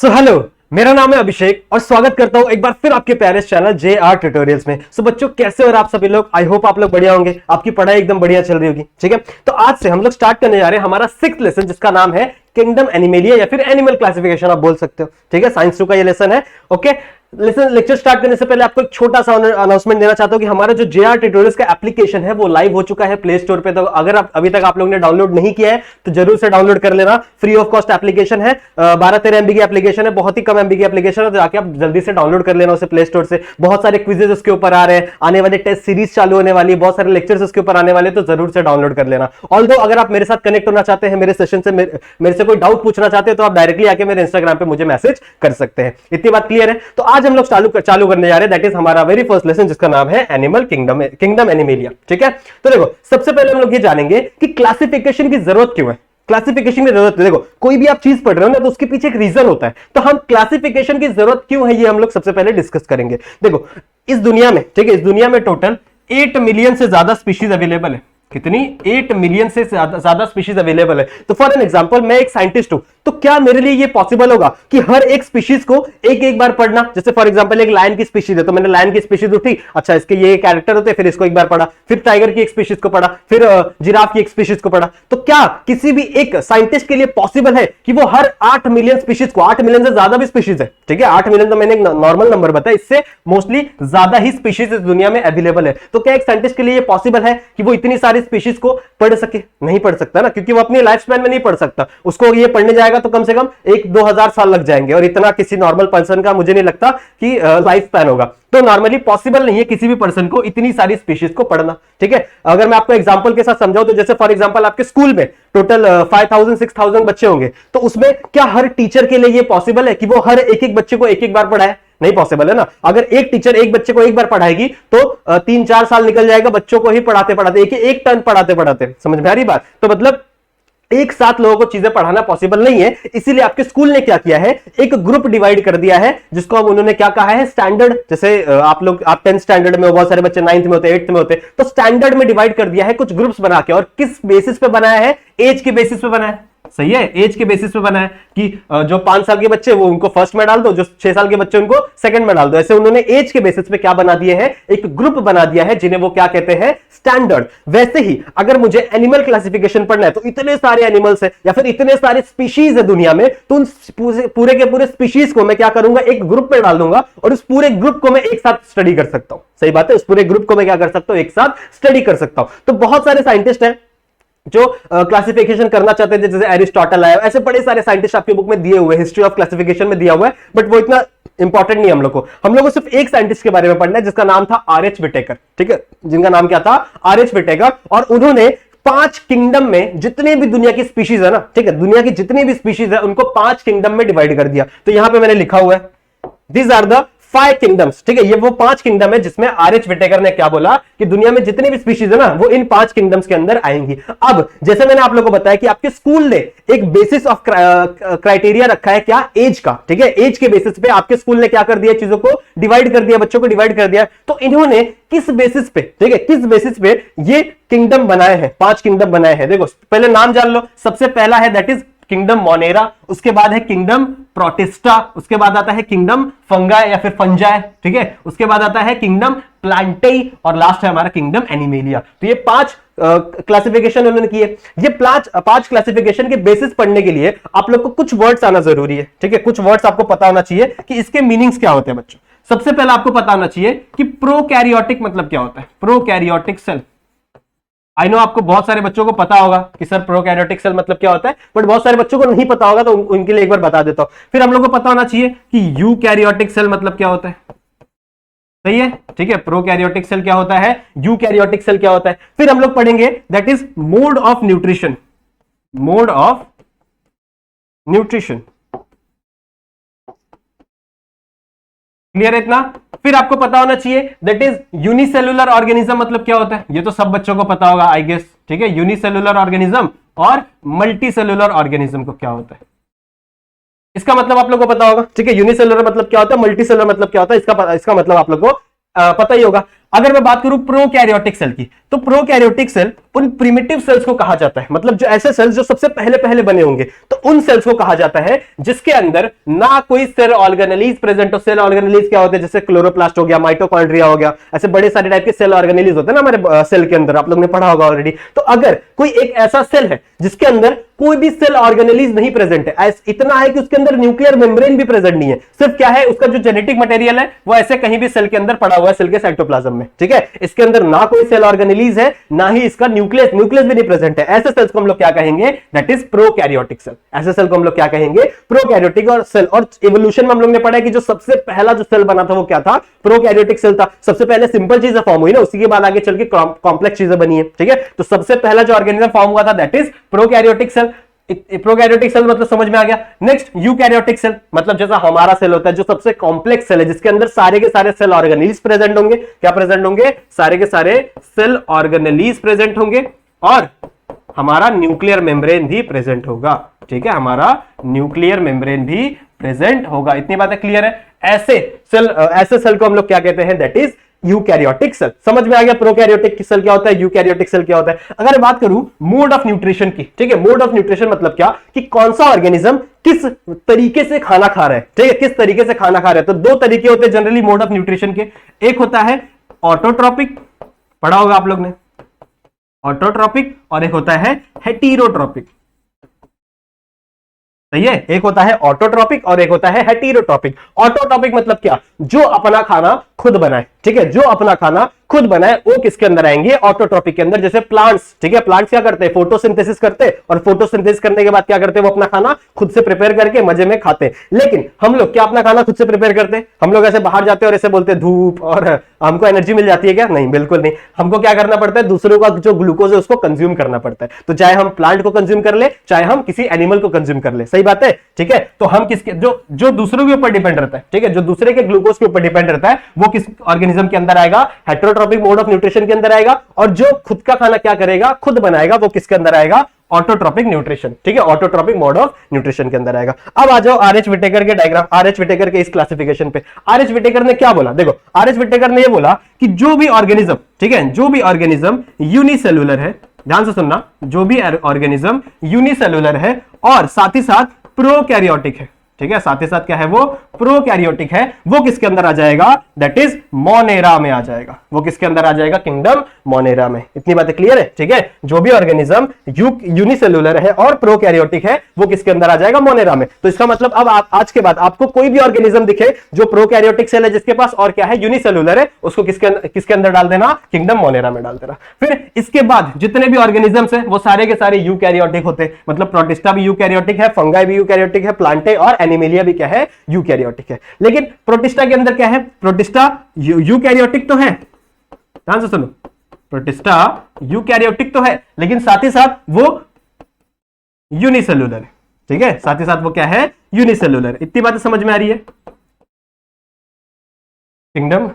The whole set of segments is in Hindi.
हेलो, मेरा नाम है अभिषेक और स्वागत करता हूं एक बार फिर आपके प्यारे चैनल JR ट्यूटोरियल्स में। बच्चों कैसे हो और आप सभी लोग? आई होप आप लोग बढ़िया होंगे, आपकी पढ़ाई एकदम बढ़िया चल रही होगी। ठीक है, तो आज से हम लोग स्टार्ट करने जा रहे हैं हमारा 6th लेसन, जिसका नाम है किंगडम एनिमेलिया या फिर एनिमल क्लासिफिकेशन आप बोल सकते हो। ठीक है, साइंस 2 का ये लेसन है। ओके, लेक्चर स्टार्ट करने से पहले आपको एक छोटा सा अनाउंसमेंट देना चाहता हूं कि हमारा जो JR ट्यूटोरियल्स का एप्लीकेशन है वो लाइव हो चुका है प्ले स्टोर पे। तो अगर आप अभी तक आप लोगों ने डाउनलोड नहीं किया है तो जरूर से डाउनलोड कर लेना। फ्री ऑफ कॉस्ट एप्लीकेशन है, 12-13 MB की एप्लीकेशन है, बहुत ही कम MB की एप्लीकेशन है। तो जाके आप जल्दी से डाउनलोड कर लेना उसे प्ले स्टोर से। बहुत सारे क्विजेस उसके ऊपर आ रहे हैं, आने वाले टेस्ट सीरीज चालू होने वाली, बहुत सारे लेक्चर्स उसके ऊपर आने वाले, तो जरूर से डाउनलोड कर लेना। ऑल्दो अगर आप मेरे साथ कनेक्ट होना चाहते हैं, मेरे सेशन से मेरे से कोई डाउट पूछना चाहते हैं, तो आप डायरेक्टली आके मेरे इंस्टाग्राम पे मुझे मैसेज कर सकते हैं। इतनी बात क्लियर है? तो आज हम लोग चालू करने जा रहे हैं, दैट इज हमारा वेरी फर्स्ट लेसन, जिसका नाम है एनिमल किंगडम एनिमेलिया। ठीक है, तो देखो सबसे पहले हम लोग ये जानेंगे कि क्लासिफिकेशन की जरूरत क्यों है। क्लासिफिकेशन की जरूरत है, देखो कोई भी आप चीज पढ़ रहे हो ना तो उसके पीछे एक रीजन होता है। तो हम क्लासिफिकेशन की जरूरत क्यों है ये हम लोग सबसे पहले डिस्कस करेंगे। देखो इस दुनिया में, ठीक है, इस दुनिया में टोटल 8 मिलियन से ज्यादा स्पीशीज अवेलेबल है। कितनी? 8 मिलियन से ज्यादा स्पीशीज अवेलेबल है। तो फॉर एन एग्जांपल, मैं एक साइंटिस्ट हूं, तो क्या मेरे लिए ये पॉसिबल होगा कि हर एक स्पीशीज को एक एक बार पढ़ना? जैसे फॉर एग्जांपल एक लायन की स्पीशीज है, तो मैंने लायन की स्पीशीज उठी, अच्छा इसके ये कैरेक्टर होते हैं, फिर इसको एक बार पढ़ा, फिर टाइगर की एक स्पीशीज को पढ़ा, फिर जिराफ की एक स्पीशीज को पढ़ा। तो क्या किसी भी एक साइंटिस्ट के लिए पॉसिबल है कि वो हर 8 मिलियन स्पीशीज को, 8 मिलियन से ज्यादा भी स्पीशीज है, ठीक है, 8 मिलियन तो मैंने एक नॉर्मल नंबर बताया, इससे मोस्टली ज्यादा ही स्पीशीज इस दुनिया में अवेलेबल है। तो क्या एक साइंटिस्ट के लिए पॉसिबल है कि वो इतनी सारी स्पीशीज को पढ़ सके? नहीं पढ़ सकता ना, क्योंकि वो अपनी लाइफ स्पैन में नहीं पढ़ सकता। उसको ये पढ़ने जाएगा तो कम से कम 1-2 हजार साल लग जाएंगे, और इतना किसी नॉर्मल पर्सन का मुझे नहीं लगता कि लाइफ स्पैन होगा। तो नॉर्मली पॉसिबल नहीं है किसी भी पर्सन को इतनी सारी स्पीशीज को पढ़ना। ठीक है, अगर मैं आपको एग्जांपल के साथ समझाऊं तो जैसे फॉर एग्जांपल आपके स्कूल में टोटल 5000-6000 बच्चे होंगे, तो उसमें क्या हर टीचर के लिए ये पॉसिबल है कि वो हर एक एक बच्चे को एक एक बार पढ़ाए? नहीं पॉसिबल है ना। अगर एक टीचर एक बच्चे को एक बार पढ़ाएगी तो 3-4 साल निकल जाएगा बच्चों को ही पढ़ाते पढ़ाते, एक टर्न पढ़ाते पढ़ाते। समझ में आ रही बात? तो मतलब एक साथ लोगों को चीजें पढ़ाना पॉसिबल नहीं है। इसीलिए आपके स्कूल ने क्या किया है, एक ग्रुप डिवाइड कर दिया है, जिसको अब उन्होंने क्या कहा है, स्टैंडर्ड। जैसे आप 10th स्टैंडर्ड में हो, बहुत सारे बच्चे 9th में होते, 8th में होते, तो स्टैंडर्ड में डिवाइड कर दिया है कुछ ग्रुप्स बना के। और किस बेसिस पे बनाया है? एज के बेसिस पे बनाया है। सही है, एज के बेसिस पे बना है कि जो 5 साल के बच्चे वो उनको फर्स्ट में डाल दो, जो 6 साल के बच्चे उनको सेकंड में डाल दो। ऐसे उन्होंने एज के बेसिस पे क्या बना दिए हैं, एक ग्रुप बना दिया है, जिन्हें वो क्या कहते हैं, स्टैंडर्ड। वैसे ही अगर मुझे एनिमल क्लासिफिकेशन पढ़ना है तो इतने सारे एनिमल्स है या फिर इतने सारे स्पीशीज है दुनिया में, तो उन पूरे के पूरे स्पीशीज को मैं क्या करूंगा, एक ग्रुप में डाल दूंगा, और उस पूरे ग्रुप को मैं एक साथ स्टडी कर सकता हूं। सही बात है, उस पूरे ग्रुप को मैं क्या कर सकता हूं, एक साथ स्टडी कर सकता हूं। तो बहुत सारे साइंटिस्ट हैं जो क्लासिफिकेशन करना चाहते थे, जैसे एरिस्टोटल है, ऐसे बड़े सारे साइंटिस्ट आपकी बुक में दिए हुए, हिस्ट्री ऑफ क्लासिफिकेशन में दिया हुआ है, बट वो इतना इंपॉर्टेंट नहीं हम लोग को सिर्फ एक साइंटिस्ट के बारे में पढ़ना है, जिसका नाम था R.H. विटेकर। ठीक है, जिनका नाम क्या था, R.H. विटेकर। और उन्होंने 5 किंगडम में जितने भी दुनिया की स्पीशीज है ना, ठीक है, दुनिया की जितनी भी स्पीशीज है उनको 5 किंगडम में डिवाइड कर दिया। तो यहां पे मैंने लिखा हुआ है, दीज आर द 5 किंगडम्स। ठीक है, ये वो 5 किंगडम है जिसमें R.H. विटेकर ने क्या बोला कि दुनिया में जितनी भी स्पीशीज है ना वो इन 5 किंगडम्स के अंदर आएंगी। अब जैसे मैंने आप लोगों को बताया कि आपके स्कूल ने एक बेसिस ऑफ क्राइटेरिया रखा है, क्या? एज का। ठीक है, एज के बेसिस पे आपके स्कूल ने क्या कर दिया, चीजों को डिवाइड कर दिया, बच्चों को डिवाइड कर दिया। तो इन्होंने किस बेसिस पे, ठीक है, किस बेसिस पे ये किंगडम बनाए हैं, 5 किंगडम बनाए हैं? देखो पहले नाम जान लो। सबसे पहला है दैट इज किंगडम मोनेरा, उसके बाद है किंगडम प्रोटिस्टा, उसके बाद आता है किंगडम फंगाई या फिर फंजाई, ठीक है, उसके बाद आता है किंगडम प्लांटेई, और लास्ट है हमारा किंगडम एनिमेलिया। तो ये 5 क्लासिफिकेशन उन्होंने किए। ये 5 क्लासिफिकेशन के बेसिस पढ़ने के लिए आप लोग को कुछ वर्ड्स आना जरूरी है। ठीक है, कुछ वर्ड्स आपको पता होना चाहिए कि इसके मीनिंग्स क्या होते हैं बच्चों। सबसे पहले आपको पता होना चाहिए कि प्रोकैरियोटिक मतलब क्या होता है। प्रोकैरियोटिक सेल, आई नो आपको बहुत सारे बच्चों को पता होगा कि सर प्रोकैरियोटिक सेल मतलब क्या होता है, बट बहुत सारे बच्चों को नहीं पता होगा, तो उनके लिए एक बार बता देता हूं। फिर हम लोग को पता होना चाहिए कि यूकैरियोटिक सेल मतलब क्या होता है। सही है, ठीक है, प्रोकैरियोटिक सेल क्या होता है, यूकैरियोटिक सेल क्या होता है। फिर हम लोग पढ़ेंगे that is mode of nutrition, mode of nutrition. Clear है इतना? फिर आपको पता होना चाहिए दैट इज यूनिसेलुलर ऑर्गेनिज्म मतलब क्या होता है। ये तो सब बच्चों को पता होगा आई गेस। ठीक है, यूनिसेलुलर ऑर्गेनिज्म और मल्टीसेलुलर ऑर्गेनिज्म को क्या होता है, इसका मतलब आप लोग को पता होगा। ठीक है, यूनिसेलुलर मतलब क्या होता है, मल्टीसेलुलर मतलब क्या होता है, इसका मतलब आप लोग को पता ही होगा। अगर मैं बात करूं प्रोकैरियोटिक सेल की, तो प्रोकैरियोटिक सेल उन प्रिमिटिव सेल्स को कहा जाता है, मतलब जो ऐसे सेल्स जो सबसे पहले पहले बने होंगे, तो उन सेल्स को कहा जाता है जिसके अंदर ना कोई सेल ऑर्गेनेलीज प्रेजेंट हो। सेल ऑर्गेनेलीज क्या होते हैं, जैसे क्लोरोप्लास्ट हो गया, माइटोकॉन्ड्रिया हो गया, ऐसे बड़े सारे टाइप के सेल ऑर्गेनेलीज होते हैं ना हमारे सेल के अंदर, आप लोगों ने पढ़ा होगा ऑलरेडी। तो अगर कोई एक ऐसा सेल है जिसके अंदर कोई भी सेल ऑर्गेनेलीज नहीं प्रेजेंट है, इतना है कि उसके अंदर न्यूक्लियर मेम्ब्रेन भी प्रेजेंट नहीं है, सिर्फ क्या है उसका जो जेनेटिक मटेरियल है वो ऐसे कहीं भी सेल के अंदर पड़ा हुआ है, सेल के साइटोप्लाज्म में, ठीक है, इसके अंदर ना कोई सेल ऑर्गेनेलीज है, ना ही इसका न्यूक्लियस भी नहीं प्रेजेंट है, ऐसे सेल्स को हम लोग क्या कहेंगे, दैट इज प्रोकैरियोटिक सेल। ऐसे सेल को हम लोग क्या कहेंगे, प्रोकैरियोटिक और सेल। और इवोल्यूशन में हम लोग ने पढ़ा है कि जो सबसे पहला जो सेल बना था वो क्या था, प्रोकैरियोटिक सेल था। सबसे पहले सिंपल चीजें फॉर्म हुई ना, उसी के बाद आगे चल के कॉम्प्लेक्स चीजें बनी है, ठीक है। तो सबसे पहला जो ऑर्गेनिज्म फॉर्म हुआ था that is prokaryotic cell. Prokaryotic cell मतलब समझ में आ गया। नेक्स्ट यूकैरियोटिक सेल, मतलब जैसा हमारा सेल होता है, जो सबसे कॉम्प्लेक्स सेल है, जिसके अंदर सारे के सारे सेल ऑर्गेनेलीज प्रेजेंट होंगे। क्या प्रेजेंट होंगे, सारे के सारे सेल ऑर्गेनेलीज प्रेजेंट होंगे और हमारा न्यूक्लियर मेम्ब्रेन भी प्रेजेंट होगा, ठीक है, हमारा न्यूक्लियर मेम्ब्रेन भी प्रेजेंट होगा। इतनी बातें क्लियर है। ऐसे सेल को हम लोग क्या कहते हैं, दैट इज यूकैरियोटिक सेल। समझ में आ गया प्रोकैरियोटिक सेल क्या होता है, यूकैरियोटिक सेल क्या होता है। अगर बात करूं मोड ऑफ न्यूट्रिशन की, ठीक है, मोड ऑफ न्यूट्रिशन मतलब क्या, कि कौन सा ऑर्गेनिज्म किस तरीके से खाना खा रहा है, ठीक है, किस तरीके से खाना खा रहा है। तो दो तरीके होते हैं जनरली मोड ऑफ न्यूट्रिशन के, एक होता है ऑटोट्रॉपिक, पढ़ा होगा आप लोग ने, ऑटोट्रॉपिक, और एक होता है हेटेरोट्रॉपिक। सही है, एक होता है ऑटोट्रॉपिक और एक होता है हेटेरोट्रॉपिक। ऑटोट्रॉपिक मतलब क्या, जो अपना खाना खुद बनाए, ठीक है, जो अपना खाना खुद बनाए वो किसके अंदर आएंगे, ऑटोट्रॉपिक के अंदर। जैसे प्लांट्स, ठीक है, प्लांट्स क्या करते हैं, फोटोसिंथेसिस करते हैं, और फोटोसिंथेसिस करने के बाद क्या करते हैं, वो अपना खाना खुद से प्रिपेयर करके मजे में खाते हैं। लेकिन हम लोग क्या अपना खाना खुद से प्रिपेयर करते हैं, हम लोग ऐसे बाहर जाते हैं और ऐसे बोलते हैं धूप और हमको एनर्जी मिल जाती है क्या, नहीं, बिल्कुल नहीं। हमको क्या करना पड़ता है, दूसरों का जो ग्लूकोज है उसको कंज्यूम करना पड़ता है। तो चाहे हम प्लांट को कंज्यूम कर ले, चाहे हम किसी एनिमल को कंज्यूम कर ले, सही बात है, ठीक है। तो हम किसके, जो दूसरों के ऊपर डिपेंड रहता है, ठीक है, जो दूसरे के ग्लूकोज के ऊपर डिपेंड रहता है, वो किस ऑर्गेनिज्म के अंदर आएगा, हेटेरोट्रॉपिक मोड ऑफ न्यूट्रिशन के अंदर आएगा। और जो खुद का खाना क्या करेगा, खुद बनाएगा, वो किसके अंदर आएगा, ऑटोट्रॉपिक न्यूट्रिशन, ठीक है, ऑटोट्रॉपिक मोड ऑफ न्यूट्रिशन के अंदर आएगा। अब आ जाओ आर एच विटेकर के डायग्राम, आर एच विटेकर के इस क्लासिफिकेशन पे। आर एच विटेकर ने क्या बोला, देखो आर एच विटेकर ने ये बोला कि जो भी ऑर्गेनिज्म, ठीक है, जो भी ऑर्गेनिज्म यूनिसेलुलर है, ध्यान से सुनना, जो भी ऑर्गेनिज्म यूनिसेलुलर है और साथ ही साथ प्रोकैरियोटिक है, ठीक है, साथ ही साथ क्या है, वो प्रोकैरियोटिक है, वो किसके अंदर आ जाएगा, दैट इज मोनेरा में आ जाएगा। वो किसके अंदर आ जाएगा, किंगडम मोनेरा में। इतनी बातें क्लियर है, ठीक है। जो भी ऑर्गेनिज्म यूनिसेलुलर है और प्रोकैरियोटिक है, वो किसके अंदर आ जाएगा, मोनेरा में। तो इसका मतलब अब आज के बाद आपको कोई भी ऑर्गेनिज्म दिखे जो प्रोकैरियोटिक सेल है जिसके पास, और क्या है, यूनिसेलुलर है, उसको किसके अंदर डाल देना, किंगडम मोनेरा में डाल देना। फिर इसके बाद जितने भी ऑर्गेनिजम्स है वो सारे के सारे यूकैरियोटिक होते हैं, मतलब प्रोटिस्टा भी यूकैरियोटिक है, फंगाई भी यूकैरियोटिक है, प्लांटे और एनिमेलिया भी क्या है, यूकैरियोटिक है। लेकिन प्रोटिस्टा के अंदर क्या है, प्रोटिस्टा यूकैरियोटिक तो है, ध्यान से सुनो, प्रोटिस्टा यूकैरियोटिक तो है, लेकिन साथ ही साथ वो यूनिसेलुलर है, ठीक है, साथ ही साथ वो क्या है, यूनिसेलुलर। इतनी बातें समझ में आ रही है, किंगडम,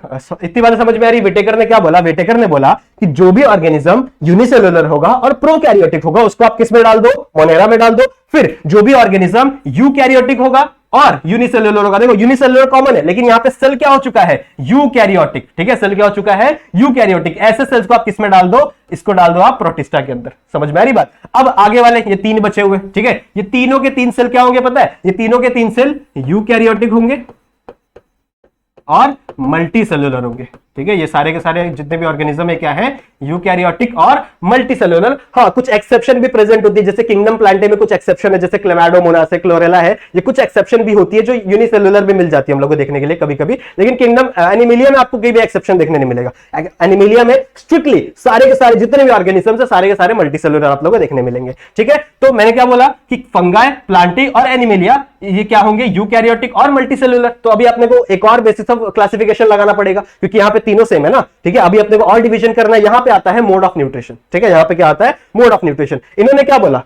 इतनी बातें समझ में आ रही। विटेकर ने क्या बोला, विटेकर ने बोला कि जो भी ऑर्गेनिज्म यूनिसेलुलर होगा और प्रोकैरियोटिक होगा उसको आप किस में डाल दो, मोनेरा में डाल दो। फिर जो भी ऑर्गेनिज्म यूकैरियोटिक होगा और यूनिसेलुलर होगा, देखो यूनिसेलुलर कॉमन है, लेकिन यहां पे सेल क्या हो चुका है, यूकैरियोटिक, ठीक है, सेल क्या हो चुका है, यूकैरियोटिक। ऐसे सेल्स को आप किस में डाल दो, इसको डाल दो आप प्रोटिस्टा के अंदर। समझ में आ रही बात। अब आगे वाले ये तीन बचे हुए, ठीक है, ये तीनों के तीन सेल क्या होंगे पता है, ये तीनों के तीन सेल यूकैरियोटिक होंगे और मल्टी सेलुलर होंगे, ठीक है। ये सारे के सारे जितने भी ऑर्गेनिज्म है क्या है, यूकैरियोटिक और मल्टी सेलुलर। हाँ, कुछ एक्सेप्शन भी प्रेजेंट होती है, जैसे किंगडम प्लांटे में कुछ एक्सेप्शन है, जैसे क्लेमाडोमोनास है, क्लोरेला है, ये कुछ एक्सेप्शन भी होती है जो यूनिसेलुलर भी मिल जाती है हम लोग को देखने के लिए कभी कभी। लेकिन किंगडम एनिमेलिया में आपको कोई भी एक्सेप्शन देखने नहीं मिलेगा। एनिमेलिया में स्ट्रिक्टली सारे के सारे जितने भी ऑर्गेनिज्म है सारे के सारे मल्टी सेलुलर आप लोग को देखने मिलेंगे, ठीक है। तो मैंने क्या बोला कि फंगाई, प्लांटी और एनिमेलिया ये क्या होंगे, यूकैरियोटिक और मल्टी सेलुलर। तो अभी अपने को एक और बेसिस ऑफ क्लासिफिकेशन लगाना पड़ेगा, क्योंकि यहाँ पे तीनों सेम है ना, ठीक है। अभी अपने को और डिवीजन करना है, यहां पे आता है मोड ऑफ न्यूट्रिशन, ठीक है, यहां पे क्या आता है, मोड ऑफ न्यूट्रिशन। इन्होंने क्या बोला,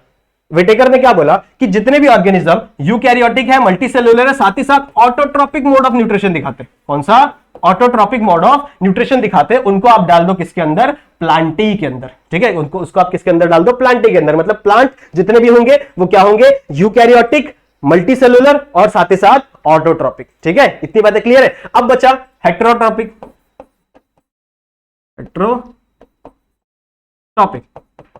विटेकर ने क्या बोला कि जितने भी ऑर्गेनिज्म यूकैरियोटिक है, मल्टीसेलुलर है, साथ ही साथ ऑटोट्रॉपिक मोड ऑफ न्यूट्रिशन दिखाते हैं। कौन सा, ऑटोट्रॉपिक मोड ऑफ न्यूट्रिशन दिखाते हैं, उनको आप डाल दो किसके अंदर, प्लांटी के अंदर, ठीक है, उनको उसको आप किसके अंदर डाल दो, प्लांटी के अंदर। मतलब प्लांट जितने भी होंगे वो क्या होंगे, यूकैरियोटिक, मल्टीसेलुलर और साथ ही साथ ऑटोट्रॉपिक, ठीक है। इतनी बातें क्लियर है। अब बचा हेटेरोट्रॉपिक। हेट्रोट्रॉपिक,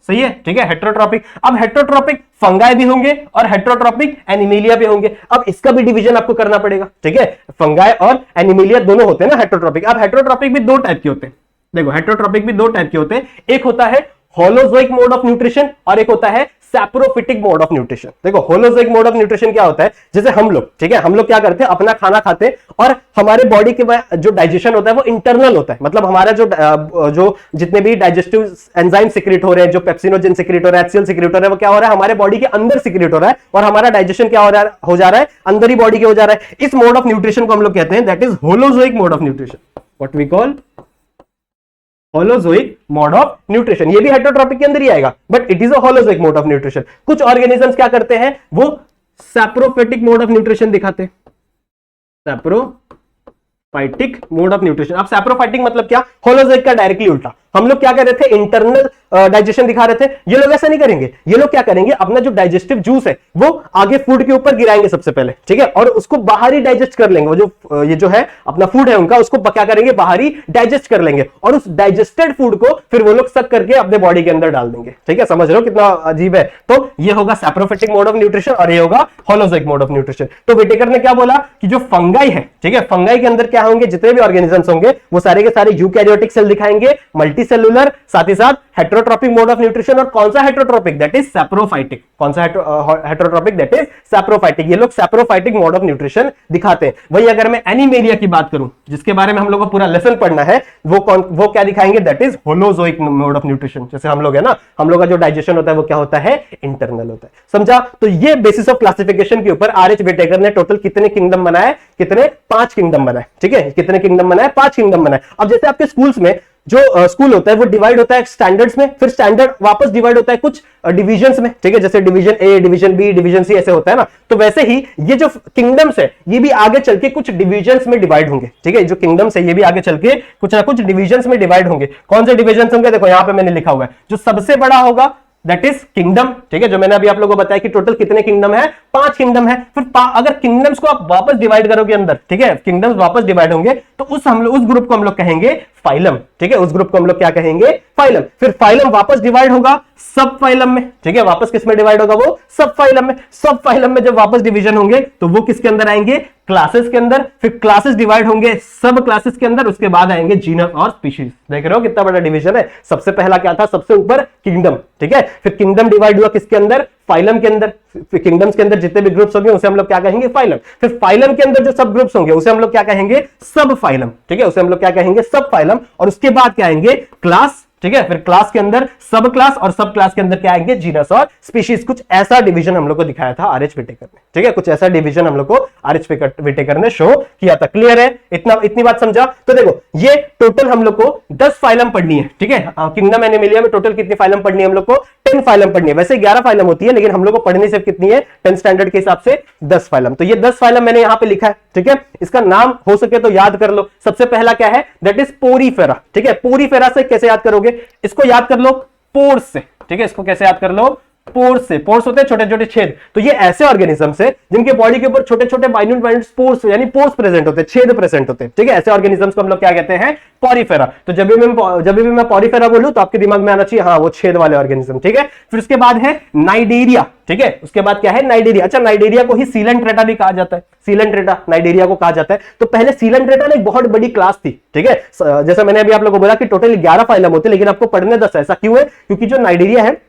सही है, ठीक है, हेट्रोट्रॉपिक। अब हेट्रोट्रॉपिक फंगाई भी होंगे और हेट्रोट्रॉपिक एनिमिलिया भी होंगे। अब इसका भी डिवीजन आपको करना पड़ेगा, ठीक है, फंगाई और एनिमिलिया दोनों होते हैं ना हेट्रोट्रॉपिक। अब हेट्रोट्रॉपिक भी दो टाइप के होते हैं, देखो हेट्रोट्रॉपिक भी दो टाइप के होते हैं, एक होता है होलोजोइक मोड ऑफ न्यूट्रिशन और एक होता है सैप्रोफिटिक मोड ऑफ न्यूट्रिशन। देखो होलोजोइक मोड ऑफ न्यूट्रिशन क्या होता है, जैसे हम लोग, ठीक है, हम लोग क्या करते हैं, अपना खाना खाते हैं और हमारे बॉडी के जो डाइजेशन होता है वो इंटरनल होता है, मतलब हमारा जो जितने भी डाइजेस्टिव एंजाइम सिक्रेट हो रहे हैं, जो पेप्सिनोजेन सिक्रेट हो रहा है, HCl सिक्रेट हो रहा है, वो क्या हो रहा है, हमारे बॉडी के अंदर सिक्रेट हो रहा है और हमारा डाइजेशन क्या हो जा रहा है, अंदर ही बॉडी के हो जा रहा है। इस मोड ऑफ न्यूट्रिशन को हम लोग कहते हैं that is holozoic mode of nutrition, what we call holozoic mode of nutrition. ये भी हेट्रोट्रॉपिक के अंदर ही आएगा, but it is a holozoic mode of nutrition. कुछ ऑर्गेनिजम्स क्या करते हैं, वो सैप्रोफिटिक मोड ऑफ न्यूट्रिशन दिखाते हैं, सैप्रोफाइटिक मोड ऑफ न्यूट्रिशन। अब सैप्रोफाइटिक मतलब क्या, होलोजोइक का डायरेक्टली उल्टा। हम लोग क्या कर रहे थे, इंटरनल डाइजेशन दिखा रहे थे, ये लोग ऐसा नहीं करेंगे, ये लोग क्या करेंगे, अपना जो डाइजेस्टिव जूस है वो आगे फूड के ऊपर गिराएंगे सबसे पहले, ठीक है, और उसको बाहर ही डाइजेस्ट कर लेंगे। वो जो ये जो है अपना फूड है उनका, उसको क्या करेंगे, बाहर ही डाइजेस्ट कर लेंगे और उस डाइजेस्टेड फूड को फिर वो लोग सक करके अपने बॉडी के अंदर डाल देंगे, ठीक है, समझ रहे हो कितना अजीब है। तो ये होगा सैप्रोफिटिक मोड ऑफ न्यूट्रिशन और ये होगा होलोजोइक मोड ऑफ न्यूट्रिशन। तो विटेकर ने क्या बोला कि जो फंगाई है, ठीक है, फंगाई के अंदर क्या होंगे, जितने भी ऑर्गेनिजम्स होंगे वो सारे के सारे यूकैरियोटिक सेल दिखाएंगे, मल्टीसेलुलर, साथ ही साथ हेट्रोट्रॉपिक मोड ऑफ न्यूट्रिशन। और कौन सा हेट्रोट्रॉपिक, दैट इज सैप्रोफाइटिक। कौन सा हेट्रोट्रॉपिक, दैट इज सैप्रोफाइटिक। ये लोग सैप्रोफाइटिक मोड ऑफ न्यूट्रिशन दिखाते हैं। वही अगर मैं एनीमेलिया की बात करूं, जिसके बारे में हम लोग को पूरा लेसन पढ़ना है, वो क्या दिखाएंगे, that is holozoic mode of nutrition. जैसे हम लोग है ना, हम लोग का जो डाइजेशन होता है वो क्या होता है, इंटरनल होता है, समझा। तो ये बेसिस ऑफ क्लासिफिकेशन के ऊपर आर.एच. विटेकर ने टोटल कितने किंगडम बनाए, कितने, 5 किंगडम बनाए, ठीक है, कितने किंगडम बनाए, 5 किंगडम बनाए। अब जैसे आपके स्कूल्स में जो स्कूल होता है वो डिवाइड होता है स्टैंडर्ड्स में, फिर स्टैंडर्ड वापस डिवाइड होता है कुछ डिविजन्स में, ठीक है, जैसे division A, division B, division C, ऐसे होता है ना। तो वैसे ही ये जो किंगडम्स है ये भी आगे चल के कुछ डिविजन्स में डिवाइड होंगे, ठीक है, जो किंगडम्स है ये भी आगे चल के कुछ ना कुछ डिविजन्स में डिवाइड होंगे। कौन से डिविजन्स होंगे, देखो यहां पे मैंने लिखा हुआ है, जो सबसे बड़ा होगा दैट इज किंगडम, ठीक है, जो मैंने अभी आप लोगों को बताया कि टोटल कितने किंगडम है, 5 किंगडम है। फिर अगर किंगडम्स को आप वापस डिवाइड करोगे अंदर, ठीक है, किंगडम्स वापस डिवाइड होंगे तो उस ग्रुप को हम लोग कहेंगे फाइलम, ठीक है, उस ग्रुप को हम लोग क्या कहेंगे, फाइलम। फिर फाइलम वापस डिवाइड होगा सब फाइलम में, ठीक है, वापस किस में डिवाइड होगा, वो सब फाइलम में। सब फाइलम में जब वापस डिवीजन होंगे तो वो किसके अंदर आएंगे, क्लासेस के अंदर। फिर क्लासेस डिवाइड होंगे सब क्लासेस के अंदर, उसके बाद आएंगे जीनस और स्पीशीज। देख रहे हो कितना बड़ा डिवीजन है। सबसे पहला क्या था, सबसे ऊपर किंगडम, ठीक है, फिर किंगडम डिवाइड हुआ किसके अंदर, फाइलम के अंदर। फिर किंगडम्स के अंदर जितने भी ग्रुप्स होंगे उसे हम लोग क्या कहेंगे, फाइलम। फिर फाइलम के अंदर जो सब ग्रुप्स होंगे उसे हम लोग क्या कहेंगे, सब फाइलम, ठीक है, उसे हम लोग क्या कहेंगे, सब फाइलम। और उसके बाद क्या आएंगे, क्लास, ठीक है, फिर क्लास के अंदर सब क्लास और सब क्लास के अंदर क्या आएंगे, जीनस और स्पीशीज। कुछ ऐसा डिवीजन हम लोग को दिखाया था आर.एच. विटेकर ने, ठीक है, कुछ ऐसा डिवीजन हम लोग को आर.एच. विटेकर ने शो किया था। क्लियर है, इतनी बात समझा। तो देखो ये टोटल हम लोग को 10 फाइलम पढ़नी है, ठीक है, किंगडम एनिमेलिया में टोटल कितनी फाइलम पढ़नी है हम लोग को, 10 फाइलम पढ़नी है। वैसे 11 फाइलम होती है लेकिन हम लोग को पढ़नी सिर्फ कितनी है, 10 स्टैंडर्ड के हिसाब से 10 फाइलम। तो ये 10 फाइलम मैंने यहां पे लिखा है, ठीक है, इसका नाम हो सके तो याद कर लो। सबसे पहला क्या है, दैट इज पोरीफेरा, ठीक है, पोरीफेरा से कैसे याद करोगे, इसको याद कर लो पोर्स से, ठीक है, इसको कैसे याद कर लो, पोर्स से। पोर्स होते हैं छोटे छोटे छेद। तो ये ऐसे ऑर्गेनिजम्स है जिनके बॉडी के ऊपर छोटे छोटे माइन्यूट स्पोर्स यानी पोर्स प्रेजेंट होते हैं, छेद प्रेजेंट होते हैं, ठीक है, ऐसे ऑर्गेनिजम्स को हम लोग क्या कहते हैं, पॉरीफेरा। तो जब भी मैं पॉरीफेरा बोलूं तो आपके दिमाग में आना चाहिए हाँ वो छेद वाले ऑर्गेनिज्म, ठीक है। फिर उसके बाद है नाइडेरिया, ठीक है, उसके बाद क्या है, नाइडेरिया। अच्छा, नाइडेरिया को ही सीलेंट्रेटा भी कहा जाता है, सीलेंट्रेटा नाइडेरिया को कहा जाता है। तो पहले सीलेंट्रेटा ने एक बहुत बड़ी क्लास थी, ठीक है, जैसा मैंने अभी आप लोगों को बोला कि टोटल 11 फाइलम होते लेकिन आपको पढ़ने 10। ऐसा क्यों है, क्योंकि जो नाइडेरिया है,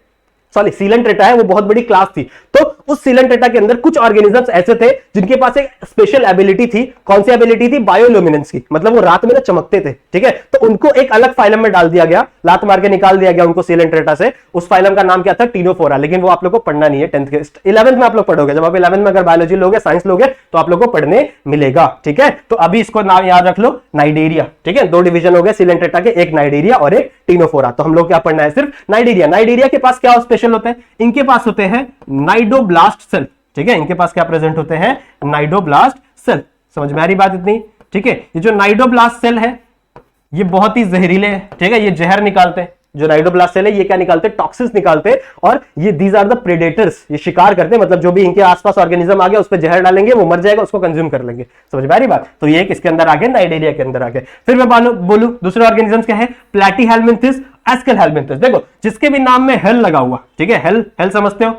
सॉरी सीलेंट्रेटा है, वो बहुत बड़ी क्लास थी। तो उस सीलेंट्रेटा के अंदर कुछ ऑर्गेनिजम्स ऐसे थे जिनके पास एक स्पेशल एबिलिटी थी। कौन सी एबिलिटी थी, बायोल्यूमिनेंस की, मतलब वो रात में ना चमकते थे, ठीक है। तो उनको एक अलग फाइलम में डाल दिया गया, लात मार के निकाल दिया गया उनको सीलेंट्रेटा से। उस फाइलम का नाम क्या था, टीनोफोरा। लेकिन वो आप लोग को पढ़ना नहीं है 10th के, 11th में आप लोग पढ़ोगे। जब आप 11th में अगर बायोलॉजी लोगे, साइंस लोगे तो आप लोग को पढ़ने मिलेगा, ठीक है। तो अभी इसको नाम याद रख लो, नाइडेरिया, ठीक है। 2 डिवीजन हो गए सीलेंट्रेटा के, एक नाइडेरिया और एक टीनोफोरा। तो हम लोग क्या पढ़ना है, सिर्फ नाइडेरिया। नाइडेरिया के पास क्या स्पेशल होता है, इनके पास होते हैं नाइडोब्लास्ट सेल, ठीक है, इनके पास क्या प्रेजेंट होते हैं, नाइडोब्लास्ट सेल। समझ में आ रही बात इतनी, ठीक है। ये जो नाइडोब्लास्ट सेल है ये बहुत ही जहरीले हैं, ठीक है, ये जहर निकालते हैं, जो नाइडोब्लास्ट सेल है ये क्या निकालते हैं, टॉक्सिन्स निकालते हैं, और ये दीज आर द प्रेडेटर्स, ये शिकार करते हैं, मतलब जो भी इनके आसपास ऑर्गेनिज्म आ गया उस पर जहर डालेंगे, वो मर जाएगा, उसको कंज्यूम कर लेंगे। समझ में आ रही बात? तो ये किसके अंदर आ गए, नाइडेरिया के अंदर आ गए। फिर मैं बोलूं दूसरे ऑर्गेनिजम्स क्या है, प्लैटीहेलमिंथिस, एस्केलहेलमिंथिस। देखो जिसके भी नाम में हेल लगा हुआ, ठीक है, हेल समझते हो,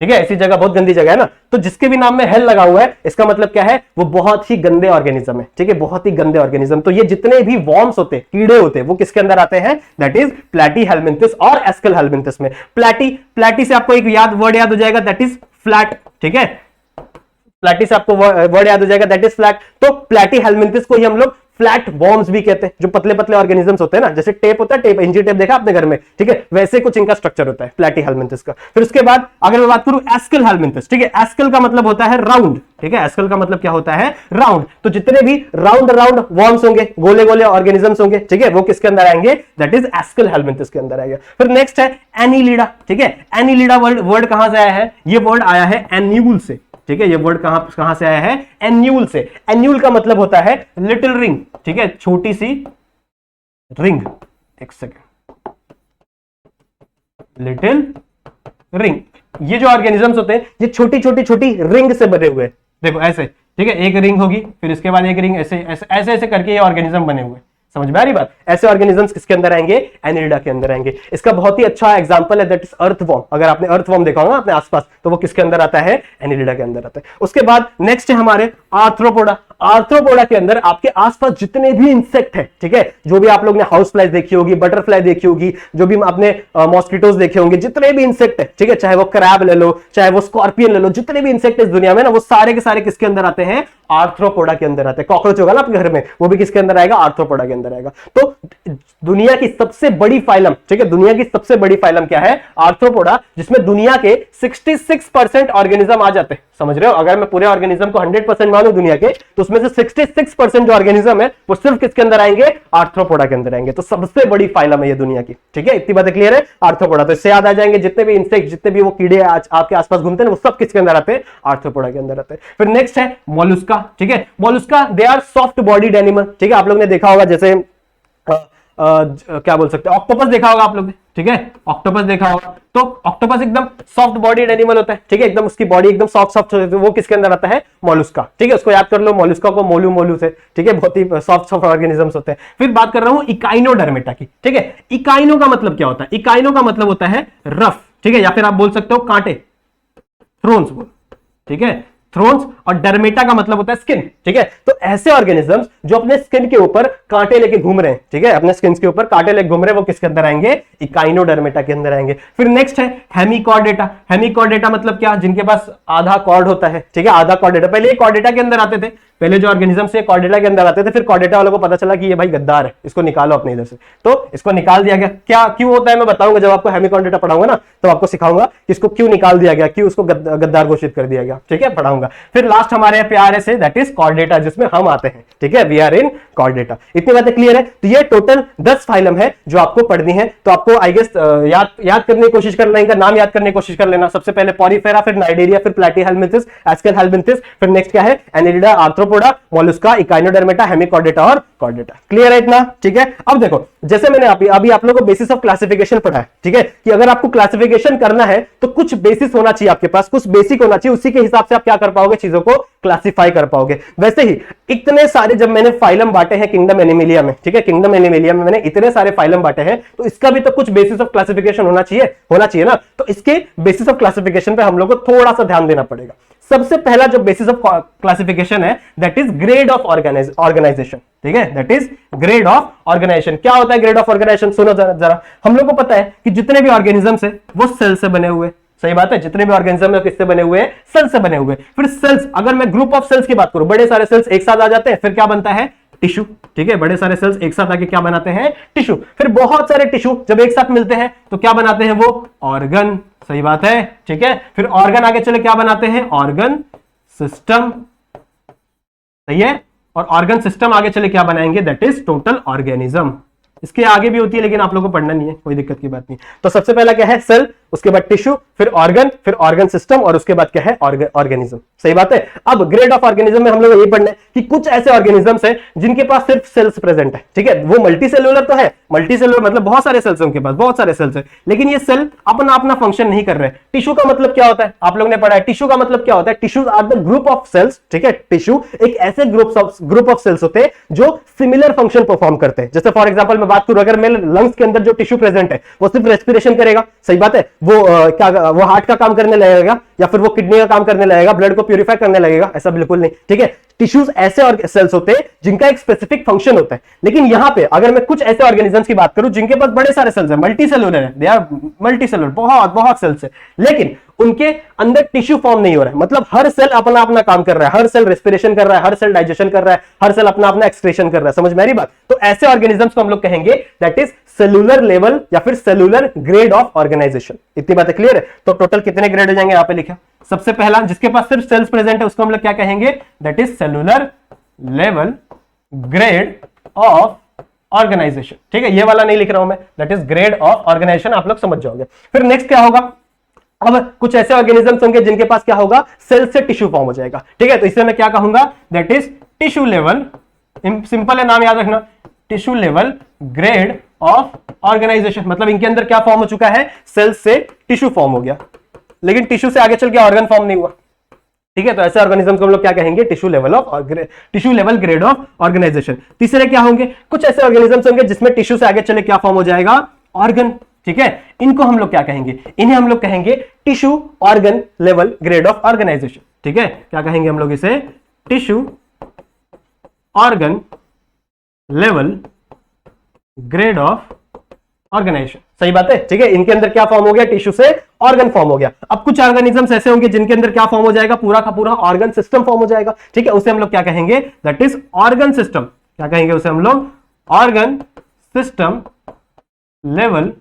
ठीक है, ऐसी जगह बहुत गंदी जगह है ना, तो जिसके भी नाम में हेल लगा हुआ है इसका मतलब क्या है, वो बहुत ही गंदे ऑर्गेनिज्म है, ठीक है, बहुत ही गंदे ऑर्गेनिज्म। तो ये जितने भी वॉर्म्स होते हैं, कीड़े होते हैं, वो किसके अंदर आते हैं, दैट इज प्लैटीहेलमिंथिस और एस्केलहेलमिंथिस में। प्लैटी से आपको एक वर्ड याद हो जाएगा, दैट इज फ्लैट, ठीक है, प्लैटी से आपको वर्ड याद हो जाएगा, दैट इज फ्लैट। तो प्लैटीहेलमिंथिस को ही हम लोग फ्लैट वॉर्म्स भी कहते हैं, जो पतले पतले ऑर्गेनिजम्स होते हैं ना, जैसे टेप होता है, टेप, इंची टेप देखा आपने घर में, ठीक है, वैसे कुछ इनका स्ट्रक्चर होता है प्लैटीहेलमिंथिस का। फिर उसके बाद अगर मैं बात करूं एस्केलहेलमिंथिस, ठीक है, एस्केल का मतलब होता है राउंड, ठीक है, एस्केल का मतलब क्या होता है, राउंड। तो जितने भी राउंड वॉर्म्स होंगे, गोले गोले ऑर्गेनिजम्स होंगे, ठीक है, वो किसके अंदर आएंगे, दैट इज एस्केलहेलमिंथिस के अंदर आएगा। फिर नेक्स्ट है एनीलिडा, ठीक है, एनीलिडा वर्ड कहां से आया है, ये वर्ड आया है एन्यूल से, ठीक है, ये वर्ड कहां से आया है, एन्यूल से। एन्यूल का मतलब होता है लिटिल रिंग, ठीक है, छोटी सी रिंग, एक सेकेंड, लिटिल रिंग। ये जो ऑर्गेनिजम्स होते हैं ये छोटी छोटी छोटी रिंग से बने हुए हैं, देखो ऐसे, ठीक है, एक रिंग होगी, फिर इसके बाद एक रिंग, ऐसे ऐसे ऐसे ऐसे करके ये ऑर्गेनिज्म बने हुए। समझ में आ रही बात? ऐसे ऑर्गेनिजम्स किसके अंदर आएंगे, एनिलिडा के अंदर आएंगे। इसका बहुत ही अच्छा एग्जांपल है, दैट इज अर्थवॉर्म। अगर आपने अर्थवॉर्म देखा होगा अपने आसपास, तो वो किसके अंदर आता है, एनिलिडा के अंदर आता है। उसके बाद नेक्स्ट है हमारे आर्थ्रोपोडा। आर्थ्रोपोडा के अंदर आपके आसपास जितने भी इंसेक्ट है, ठीक है, जो भी आप लोग ने हाउस फ्लाइज देखी होगी, बटरफ्लाई देखी होगी, जो भी आपने मॉस्किटोज देखे होंगे, जितने भी इंसेक्ट है, ठीक है, चाहे वो क्रैब ले लो, चाहे वो स्कॉर्पियन ले लो, जितने भी इंसेक्ट इस दुनिया में ना, वो सारे के सारे किसके अंदर आते हैं, आर्थ्रोपोडा के अंदर आते हैं। कॉकरोच होगा ना आपके घर में, वो भी किसके अंदर आएगा, आर्थ्रोपोडा के अंदर आएगा। तो दुनिया की सबसे बड़ी फाइलम, ठीक है, दुनिया की सबसे बड़ी फाइलम क्या है, आर्थ्रोपोडा, जिसमें दुनिया के 66% ऑर्गेनिज्म आ जाते हैं। समझ रहे हो? अगर मैं पूरे ऑर्गेनिज्म को 100% मानूं दुनिया के, तो उसमें से 66% जो ऑर्गेनिज्म है वो सिर्फ किसके अंदर आएंगे, आर्थ्रोपोडा के अंदर आएंगे। तो सबसे बड़ी फाइलम है ये दुनिया की, ठीक है, इतनी बातें क्लियर है, आर्थ्रोपोडा। तो इससे याद आ जाएंगे जितने भी इंसेक्ट, जितने भी वो कीड़े आपके आसपास घूमते हैं, वो सब किसके अंदर आते हैं, आर्थ्रोपोडा के अंदर आते हैं। फिर नेक्स्ट है मोलुस्का, ठीक है, Mollusca they are soft bodied animal, ठीक है, आप लोग ने देखा होगा, जैसे क्या बोल सकते हैं, ऑक्टोपस देखा होगा आप लोग ने, ठीक है, ऑक्टोपस देखा होगा, तो ऑक्टोपस एकदम सॉफ्ट बॉडीड एनिमल होता है, ठीक है, एकदम उसकी बॉडी एकदम सॉफ्ट सॉफ्ट होती है, वो किसके अंदर आता है, मोलुस्का, ठीक है, उसको याद कर लो, मोलुस्का को मोलू से, ठीक है, बहुत ही सॉफ्ट सॉफ्ट ऑर्गेनिजम्स होते हैं। फिर बात कर रहा हूं इकाइनोडर्मेटा की, ठीक है, इकाइनो का मतलब क्या होता है, इकाइनो का मतलब होता है रफ, ठीक है, या फिर आप बोल सकते हो कांटे, थ्रोन्स बोल, ठीक है, थ्रोन्स, और डर्मेटा का मतलब होता है स्किन, ठीक है। तो ऐसे ऑर्गेनिजम्स जो अपने स्किन के ऊपर कांटे लेके घूम रहे हैं, ठीक है, अपने स्किन के ऊपर कांटे लेके घूम रहे हैं, वो किसके अंदर आएंगे, इकाइनोडर्मेटा के अंदर आएंगे। फिर नेक्स्ट है हेमिकॉर्डेटा। हेमिकॉर्डेटा मतलब क्या, जिनके पास आधा कॉर्ड होता है, ठीक है, आधा कॉर्डेटा। पहले ये कॉर्डेटा के अंदर आते थे, पहले जो ऑर्गेनिजम्स ये कॉर्डेटा के अंदर आते थे, फिर कॉर्डेटा वालों को पता चला कि ये भाई गद्दार है, इसको निकालो अपने इधर से, तो इसको निकाल दिया गया। क्या क्यों होता है मैं बताऊंगा, जब आपको हेमिकॉर्डेटा पढ़ाऊंगा ना, तो आपको सिखाऊंगा कि इसको क्यों निकाल दिया गया, क्यों उसको गद्दार घोषित कर दिया गया, ठीक है, पढ़ाऊंगा। फिर लास्ट हमारे प्यारे से दैट इज कॉर्डेटा, जिसमें हम आते हैं, ठीक है, वी आर इन कॉर्डेटा। इतनी बातें क्लियर है? तो ये टोटल 10 फाइलम है जो आपको पढ़नी है। तो आपको आई गेस याद करने की कोशिश कर लेना, इनका नाम याद करने की कोशिश कर लेना। सबसे पहले पॉरीफेरा, फिर नाइडेरिया, फिर प्लैटीहेलमिंथिस, एस्केलहेलमिंथिस, फिर नेक्स्ट क्या है, Annelida, arthropoda, Mollusca, Echinodermata, Hemichordata और कॉर्डेटा। क्लियर है इतना? ठीक है। अब देखो, जैसे मैंने अभी आप लोगों को बेसिस ऑफ क्लासिफिकेशन पढ़ा है, ठीक है, कि अगर आपको क्लासिफिकेशन करना है तो कुछ बेसिस होना चाहिए आपके पास, कुछ बेसिक होना चाहिए, उसी के हिसाब से आप क्या कर पाओगे, चीजों को क्लासिफाई कर पाओगे। वैसे ही इतने सारे जब मैंने फाइलम बांटे हैं किंगडम एनिमेलिया में, ठीक है, किंगडम एनिमेलिया में मैंने इतने सारे फाइलम बांटे हैं, तो इसका भी तो कुछ बेसिस ऑफ क्लासिफिकेशन होना चाहिए ना। तो इसके बेसिस ऑफ क्लासिफिकेशन पे हम लोग को थोड़ा सा ध्यान देना पड़ेगा। सबसे पहला जो बेसिस ऑफ क्लासिफिकेशन है that is grade of organisation, ठीक है, that is grade of organisation. क्या होता है ग्रेड ऑफ ऑर्गेनाइजेशन? सुनो जरा, हम लोग को पता है कि जितने भी ऑर्गेनिजम्स है वो सेल से बने हुए, सही बात है, जितने भी ऑर्गेनिज्म है किससे बने हुए हैं, सेल से बने हुए। फिर सेल्स, अगर मैं ग्रुप ऑफ सेल्स की बात करूं, बड़े सारे सेल्स एक साथ आ जाते हैं, फिर क्या बनता है, टिश्यू, ठीक है, बड़े सारे सेल्स एक साथ आके क्या बनाते हैं, टिश्यू। फिर बहुत सारे टिश्यू जब एक साथ मिलते हैं तो क्या बनाते हैं, वो ऑर्गन, सही बात है, ठीक है। फिर ऑर्गन आगे चले क्या बनाते हैं, ऑर्गन सिस्टम, सही है, और ऑर्गन सिस्टम आगे चले क्या बनाएंगे, दैट इज टोटल ऑर्गेनिज्म। इसके आगे भी होती है लेकिन आप लोगों को पढ़ना नहीं है, कोई दिक्कत की बात नहीं। तो सबसे पहला क्या है, सेल, उसके बाद टिश्यू, फिर ऑर्गन सिस्टम, और उसके बाद क्या है, ऑर्गेनिज्म। सही बात है। अब ग्रेड ऑफ ऑर्गेनिज्म में हम लोग ये पढ़ना है कि कुछ ऐसे ऑर्गेनिजम्स हैं जिनके पास सिर्फ सेल्स प्रेजेंट है, ठीक है, वो मल्टी सेलुलर तो है, मल्टी सेलुलर मतलब बहुत सारे सेल्स हैं उनके पास, बहुत सारे सेल्स हैं, लेकिन ये सेल अपना अपना फंक्शन नहीं कर रहे हैं। टिश्यू का मतलब क्या होता है, आप लोग ने पढ़ा है, टिश्यू का मतलब क्या होता है, tissues are the group of cells, ठीक है, टिश्यू एक ऐसे ग्रुप ऑफ सेल्स होते हैं जो सिमिलर फंक्शन परफॉर्म करते हैं। जैसे फॉर एग्जांपल मैं बात करूं, अगर मेरे लंग्स के अंदर जो टिश्यू प्रेजेंट है वो सिर्फ रेस्पिरेशन करेगा, सही बात है, वो हार्ट का काम करने लगेगा या फिर वो किडनी का काम करने लगेगा, ब्लड को प्यूरिफाई करने लगेगा, ऐसा बिल्कुल नहीं, ठीक है। टिश्यूज ऐसे और सेल्स होते हैं जिनका एक स्पेसिफिक फंक्शन होता है। लेकिन यहां पे अगर मैं कुछ ऐसे ऑर्गेनिजम्स की बात करूं जिनके पास बड़े सारे सेल्स हैं, मल्टी सेलुलर है, दे आर मल्टी सेलुलर, बहुत बहुत सेल्स है, लेकिन उनके अंदर टिश्यू फॉर्म नहीं हो रहा है, मतलब हर सेल अपना अपना काम कर रहा है, हर सेल रेस्पिरेशन कर रहा है, हर सेल डाइजेशन कर रहा है, हर सेल अपना अपना एक्सक्रीशन कर रहा है। समझ में आ रही बात? तो ऐसे ऑर्गेनिजम्स को हम लोग कहेंगे दैट इज सेलुलर लेवल या फिर सेलुलर ग्रेड ऑफ ऑर्गेनाइजेशन। इतनी बातें क्लियर है? तो टोटल कितने ग्रेड हो जाएंगे, यहां पे लिखा सबसे पहला जिसके पास सिर्फ सेल्स प्रेजेंट है उसको हम लोग क्या कहेंगे, that is cellular level grade of organisation, ठीक है, ये वाला नहीं लिख रहा हूं मैं, that is grade of organisation, आप लोग समझ जाओगे। फिर नेक्स्ट क्या होगा, अब कुछ ऐसे ऑर्गेनिजम्स होंगे जिनके पास क्या होगा, सेल से टिश्यू फॉर्म हो जाएगा, ठीक है, तो इससे मैं क्या कहूंगा, that is tissue level, simple है, नाम याद रखना, tissue level grade of organisation, मतलब इनके अंदर क्या फॉर्म हो चुका है, सेल से टिश्यू फॉर्म हो गया, लेकिन टिश्यू से आगे चल के ऑर्गन फॉर्म नहीं हुआ, ठीक है। तो ऐसे ऑर्गेनिज्म को हम लोग क्या कहेंगे, tissue level grade of organisation. तीसरे क्या होंगे, कुछ ऐसे ऑर्गेनिजम्स होंगे जिसमें टिश्यू से आगे चले क्या फॉर्म हो जाएगा, ऑर्गन, ठीक है, इनको हम लोग क्या कहेंगे, इन्हें हम लोग कहेंगे tissue organ level grade of organisation, ठीक है, क्या कहेंगे हम लोग इसे, tissue organ level grade of organisation. सही बात है, ठीक है, इनके अंदर क्या फॉर्म हो गया, टिश्यू से ऑर्गन फॉर्म हो गया। अब कुछ ऑर्गेनिजम्स ऐसे होंगे जिनके अंदर क्या फॉर्म हो जाएगा, पूरा का पूरा ऑर्गन सिस्टम फॉर्म हो जाएगा, ठीक है, उसे हम लोग क्या कहेंगे, दैट इज ऑर्गन सिस्टम, क्या कहेंगे उसे हम लोग, organ system level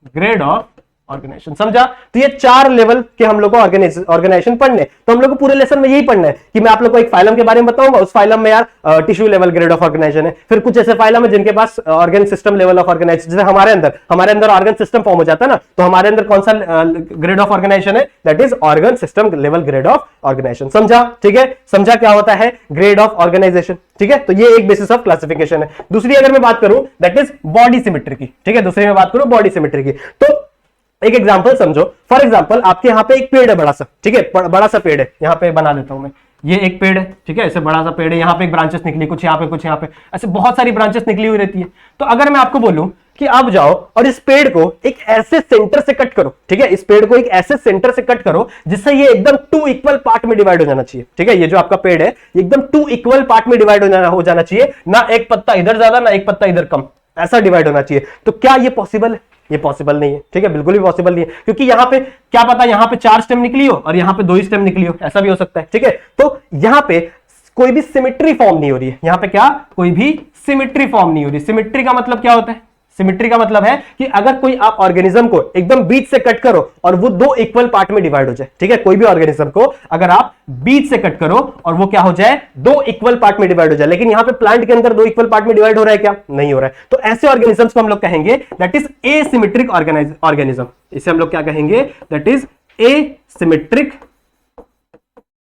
grade of organisation. समझा? तो ये 4 लेवल के हम लोग को ऑर्गेनाइजेशन पढ़ने, तो हम लोग को पूरे लेसन में यही पढ़ना है कि मैं आप लोग को एक फाइलम के बारे में बताऊंगा, उस फाइलम में यार tissue level grade of organisation है, फिर कुछ ऐसे फाइलम है जिनके पास organ system level of organization, जैसे हमारे अंदर ऑर्गन सिस्टम फॉर्म हो जाता है ना, तो हमारे अंदर कौन सा ग्रेड ऑफ ऑर्गेनाइजेशन है, that is organ system level grade of organisation. समझा? ठीक है, समझा क्या होता है ग्रेड ऑफ ऑर्गेनाइजेशन, ठीक है, तो ये एक बेसिस ऑफ क्लासिफिकेशन है। दूसरी अगर मैं बात करूं दैट इज बॉडी सिमेट्री की, ठीक है, दूसरी में बात करूं बॉडी सिमेट्री की, तो एक एग्जांपल समझो, फॉर एग्जांपल आपके यहाँ पे एक पेड़ है बड़ा सा, ठीक है, बड़ा सा पेड़ है, यहाँ पे बना देता हूं मैं, ये एक पेड़ है, ठीक है, ऐसे बड़ा सा पेड़ है, यहाँ पे एक ब्रांचेस निकली, कुछ यहाँ पे कुछ यहाँ पे, ऐसे बहुत सारी ब्रांचेस निकली हुई रहती है। तो अगर मैं आपको बोलूं कि आप जाओ और इस पेड़ को एक ऐसे सेंटर से कट करो, ठीक है, इस पेड़ को एक ऐसे सेंटर से कट करो जिससे ये एकदम 2 इक्वल पार्ट में डिवाइड हो जाना चाहिए, ठीक है, ये जो आपका पेड़ है एकदम 2 इक्वल पार्ट में डिवाइड हो जाना चाहिए, ना एक पत्ता इधर ज्यादा ना एक पत्ता इधर कम, ऐसा डिवाइड होना चाहिए। तो क्या ये पॉसिबल है? ये पॉसिबल नहीं है, ठीक है, बिल्कुल भी पॉसिबल नहीं है, क्योंकि यहां पे क्या पता यहां पे 4 स्टेम निकली हो और यहां पे 2 ही स्टेम निकली हो, ऐसा भी हो सकता है, ठीक है। तो यहां पे कोई भी सिमेट्री फॉर्म नहीं हो रही है, यहां पे क्या कोई भी सिमेट्री फॉर्म नहीं हो रही। सिमेट्री का मतलब क्या होता है? सिमेट्री का मतलब है कि अगर कोई आप ऑर्गेनिज्म को एकदम बीच से कट करो और वो 2 इक्वल पार्ट में डिवाइड हो जाए, ठीक है, कोई भी ऑर्गेनिज्म को अगर आप बीच से कट करो और वो क्या हो जाए 2 इक्वल पार्ट में डिवाइड हो जाए, लेकिन यहां पे प्लांट के अंदर 2 इक्वल पार्ट में डिवाइड हो रहा है क्या? नहीं हो रहा है। तो ऐसे ऑर्गेनिजम्स को हम लोग कहेंगे दैट इज एसिमेट्रिक ऑर्गेनिज्म। इसे हम लोग क्या कहेंगे? That is asymmetric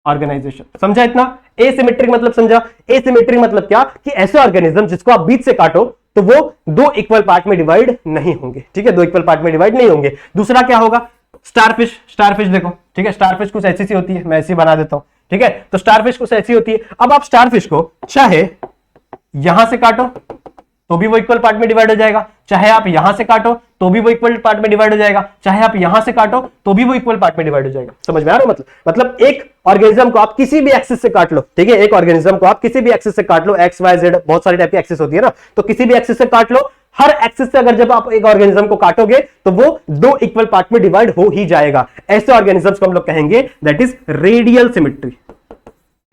organisation. समझा इतना? एसिमेट्रिक मतलब समझा? एसिमेट्रिक मतलब क्या कि ऐसे ऑर्गेनिज्म जिसको आप बीच से काटो तो वो 2 इक्वल पार्ट में डिवाइड नहीं होंगे, ठीक है, 2 इक्वल पार्ट में डिवाइड नहीं होंगे। दूसरा क्या होगा? स्टारफिश। स्टारफिश देखो, ठीक है, स्टारफिश कुछ ऐसी सी होती है, मैं ऐसी बना देता हूं, ठीक है, तो स्टारफिश कुछ ऐसी होती है। अब आप स्टारफिश को चाहे यहां से काटो तो भी वो इक्वल पार्ट में डिवाइड हो जाएगा, चाहे आप यहां से काटो तो भी वो इक्वल पार्ट में डिवाइड हो जाएगा, चाहे आप यहां से काटो तो भी वो इक्वल पार्ट में डिवाइड हो जाएगा। समझ में आ रहा है? मतलब एक ऑर्गेनिज्म को आप किसी भी एक्सिस से काट लो, ठीक है, एक ऑर्गेनिज्म को आप किसी भी एक्सिस से काट लो, एक्स वाई जेड बहुत सारी टाइप की एक्सिस होती है ना, तो किसी भी एक्सिस से काट लो, हर एक्सिस से अगर जब आप एक ऑर्गेनिज्म को काटोगे तो वो 2 इक्वल पार्ट में डिवाइड हो ही जाएगा। ऐसे ऑर्गेनिजम्स को हम लोग कहेंगे दैट इज रेडियल सिमेट्री।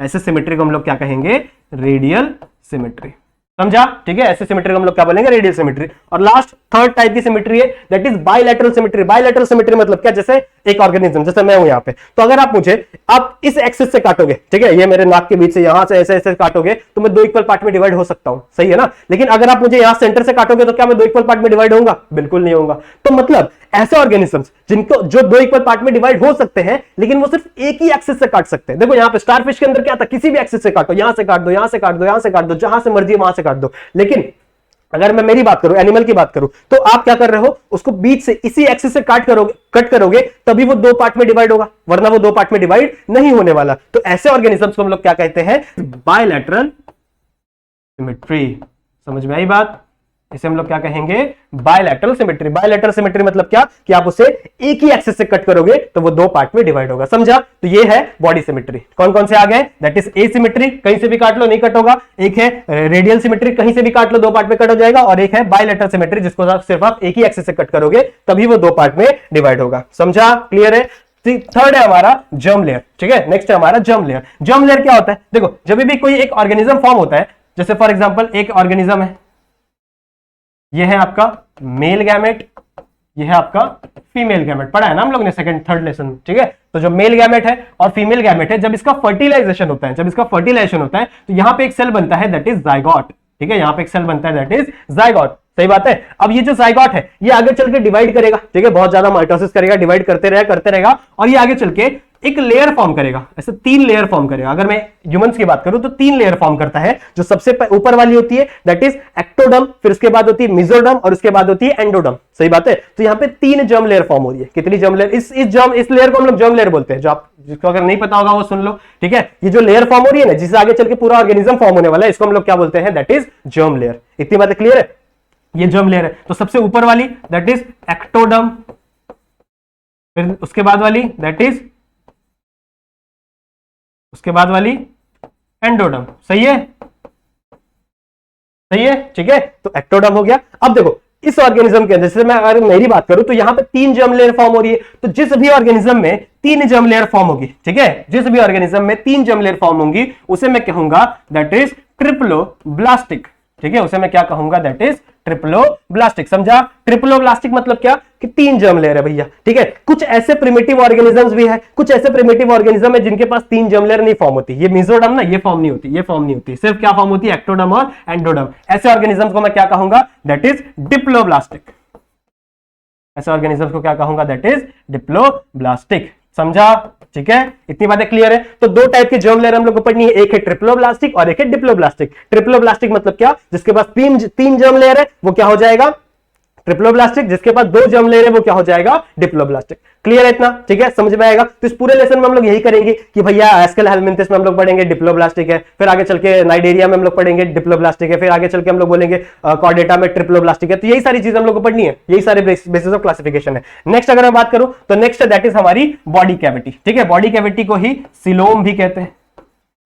ऐसे सिमेट्री को हम लोग क्या कहेंगे? Radial symmetry. समझा? ठीक है, ऐसे सिमेट्री को हम लोग क्या बोलेंगे? Radial symmetry. और लास्ट थर्ड टाइप की सिमेट्री है that is bilateral symmetry. Bilateral symmetry मतलब क्या? जैसे एक ऑर्गेनिज्म जैसे मैं हूं यहाँ पे, तो अगर आप इस एक्सिस से काटोगे, ठीक है, ये मेरे नाक के बीच से यहां से ऐसे ऐसे काटोगे तो मैं 2 इक्वल पार्ट में डिवाइड हो सकता हूं, सही है ना। लेकिन अगर आप मुझे यहां सेंटर से काटोगे तो क्या मैं 2 इक्वल पार्ट में डिवाइड होऊंगा? बिल्कुल नहीं होऊंगा। तो मतलब ऐसे ऑर्गेनिजम्स जिनको जो 2 इक्वल पार्ट में डिवाइड हो सकते हैं लेकिन वो सिर्फ एक ही एक्सिस से काट सकते हैं। देखो यहां पे स्टारफिश के अंदर क्या था, किसी भी एक्सिस से काटो, यहां से काट दो, यहां से काट दो, यहां से काट दो, जहां से मर्जी वहां से काट दो। लेकिन अगर मैं मेरी बात करूं, एनिमल की बात करूं, तो आप क्या कर रहे हो, उसको बीच से इसी एक्सिस से कट करोगे तभी वो 2 पार्ट में डिवाइड होगा, वरना वो 2 पार्ट में डिवाइड नहीं होने वाला। तो ऐसे ऑर्गेनिजम्स को हम लोग क्या कहते हैं? Bilateral symmetry. समझ में आई बात? इसे हम लोग क्या कहेंगे? Bilateral symmetry. बायलैटरल सिमेट्री मतलब क्या कि आप उसे एक ही एक्सिस से कट करोगे तो वो 2 पार्ट में डिवाइड होगा। समझा? तो ये है बॉडी सिमेट्री। कौन कौन से आ गए? दैट इज एसिमेट्री, कहीं से भी काट लो नहीं कट होगा। एक है रेडियल सिमेट्री, कहीं से भी काट लो 2 पार्ट में कट हो जाएगा। और एक है बायलैटरल सिमेट्री, जिसको सिर्फ आप एक ही एक्सिस से कट करोगे तभी वो 2 पार्ट में डिवाइड होगा। समझा? क्लियर है? थर्ड है हमारा जर्म लेयर। ठीक है, नेक्स्ट है हमारा जर्म लेयर। जर्म लेयर क्या होता है? देखो जब भी कोई एक ऑर्गेनिज्म फॉर्म होता है, जैसे फॉर एग्जांपल एक ऑर्गेनिज्म है, ये है आपका मेल गैमेट, ये है आपका फीमेल गैमेट। पढ़ा है ना हम लोग ने सेकंड थर्ड लेसन। ठीक है, तो जो मेल गैमेट है और फीमेल गैमेट है, जब इसका फर्टिलाइजेशन होता है, तो यहां पे एक सेल बनता है दैट इज जाइगोट। ठीक है, यहां पे एक सेल बनता है दैट इज जाइगोट। सही बात है। अब ये जो जाइगोट है ये आगे चल के डिवाइड करेगा, ठीक है, बहुत ज्यादा माइटोसिस करेगा, डिवाइड करते रहेगा और ये आगे चल के एक लेयर फॉर्म करेगा। ऐसे 3 लेयर फॉर्म करेगा। अगर मैं ह्यूमंस की बात करूं तो 3 लेयर फॉर्म करता है। जो सबसे ऊपर वाली होती है दैट इज एक्टोडर्म, फिर उसके बाद होती है मेसोडर्म और उसके बाद होती है एंडोडर्म। सही बात है। तो यहां पे 3 जर्म लेयर फॉर्म हो रही है। कितनी जर्म लेयर? इस लेयर को हम लोग जर्म लेयर बोलते हैं। जो आप जिसको अगर नहीं पता होगा वो सुन लो। ठीक है, ये जो लेयर फॉर्म हो रही है ना, जिससे आगे चल के पूरा ऑर्गेनिज्म फॉर्म होने वाला है, इसको हम लोग क्या बोलते हैं? That is germ layer. इतनी बातें क्लियर है? ये जर्म लेयर है। तो सबसे ऊपर वाली दैट इज एक्टोडर्म, फिर उसके बाद वाली दैट इज, उसके बाद वाली एंडोडर्म। सही है? सही है, ठीक है। तो एक्टोडर्म हो गया। अब देखो इस ऑर्गेनिज्म के अंदर, जैसे मैं अगर मेरी बात करूं तो यहां पे 3 जर्म लेयर फॉर्म हो रही है। तो जिस भी ऑर्गेनिज्म में 3 जर्म लेयर फॉर्म होगी, ठीक है, जिस भी ऑर्गेनिज्म में 3 जर्म लेयर फॉर्म होंगी उसे मैं कहूंगा दैट इज ट्रिप्लोब्लास्टिक। ठीक है, उसे मैं क्या कहूंगा? That is triploblastic. समझा? ट्रिप्लोब्लास्टिक मतलब क्या कि 3 जर्म लेयर है भैया। ठीक है, कुछ ऐसे प्रिमिटिव ऑर्गेनिजम्स भी है, कुछ ऐसे प्रिमिटिव ऑर्गेनिज्म है जिनके पास 3 जर्म लेयर नहीं फॉर्म होती। ये मेसोडर्म ना, ये फॉर्म नहीं होती, सिर्फ क्या फॉर्म होती है? एक्टोडर्म और एंडोडर्म। ऐसे ऑर्गेनिजम्स को मैं क्या कहूंगा? That is diploblastic. ऐसे ऑर्गेनिजम्स को क्या कहूंगा? That is diploblastic. समझा? ठीक है, इतनी बातें क्लियर है। तो 2 टाइप के जर्म लेयर हम लोग को पढ़नी है, एक है ट्रिप्लोब्लास्टिक और एक है डिप्लोब्लास्टिक। ट्रिप्लोब्लास्टिक मतलब क्या? जिसके पास 3 जर्म लेयर है वो क्या हो जाएगा? ट्रिप्लोब्लास्टिक। जिसके पास 2 जर्म लेयर है वो क्या हो जाएगा? डिप्लोब्लास्टिक। क्लियर है इतना? ठीक है, समझ में आएगा। तो इस पूरे लेसन में हम लोग यही करेंगे कि भैया एस्केल हेलमिंथस में हम लोग पढ़ेंगे डिप्लोब्लास्टिक है, फिर आगे चल के नाइडेरिया में हम लोग पढ़ेंगे डिप्लोब्लास्टिक है, फिर आगे चल के हम लोग बोलेंगे कॉर्डेटा में ट्रिप्लोब्लास्टिक है। तो यही सारी चीज हम लोग को पढ़नी है, यही सारे बेसिस ऑफ क्लासिफिकेशन है। नेक्स्ट अगर मैं बात करूं तो नेक्स्ट दैट इज हमारी बॉडी कैविटी। ठीक है, बॉडी कैविटी को ही सिलोम भी कहते हैं।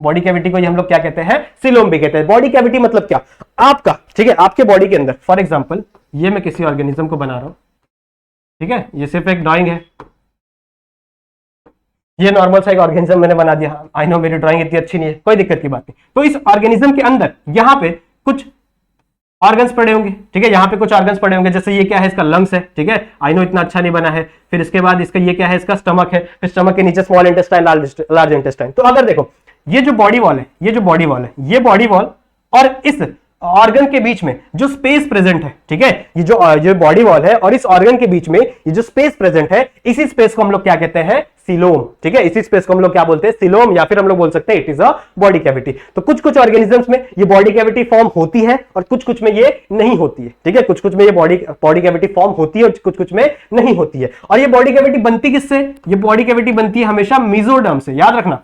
बॉडी कैविटी को ही हम लोग क्या कहते हैं? सिलोम भी कहते हैं। बॉडी कैविटी मतलब क्या? आपका, ठीक है, आपके बॉडी के अंदर फॉर एग्जांपल ये मैं किसी ऑर्गेनिज्म को बना रहा हूं, ठीक है, ये सिर्फ एक ड्राइंग है, ये नॉर्मल सा एक ऑर्गेनिज्म मैंने बना दिया। आई नो मेरी ड्राइंग इतनी अच्छी नहीं है, कोई दिक्कत की बात नहीं। तो इस ऑर्गेनिज्म के अंदर यहां पे कुछ ऑर्गन्स पड़े होंगे, ठीक है, यहां पे कुछ ऑर्गन्स पड़े होंगे। जैसे ये क्या है? इसका लंग्स है, ठीक है, आई नो इतना अच्छा नहीं बना है। फिर इसके बाद इसका ये क्या है? इसका स्टमक है। फिर स्टमक के नीचे स्मॉल इंटेस्टाइन, लार्ज इंटेस्टाइन। तो अगर देखो ये जो बॉडी वॉल है, ये बॉडी वॉल और इस ऑर्गन के बीच में जो स्पेस प्रेजेंट है, ठीक है, ये जो बॉडी वॉल है और इस ऑर्गन के बीच में ये जो स्पेस प्रेजेंट है, इसी स्पेस को हम लोग क्या कहते हैं? सिलोम। ठीक है, इसी स्पेस को हम लोग क्या बोलते हैं? सिलोम, या फिर हम लोग बोल सकते हैं it is a body cavity. तो कुछ ऑर्गेनिजम्स में ये बॉडी कैविटी फॉर्म होती है और कुछ में ये नहीं होती है। ठीक है, कुछ में ये बॉडी कैविटी फॉर्म होती है और कुछ में नहीं होती है। और ये बॉडी कैविटी बनती किससे? ये बॉडी कैविटी बनती है हमेशा मेसोडर्म से। याद रखना,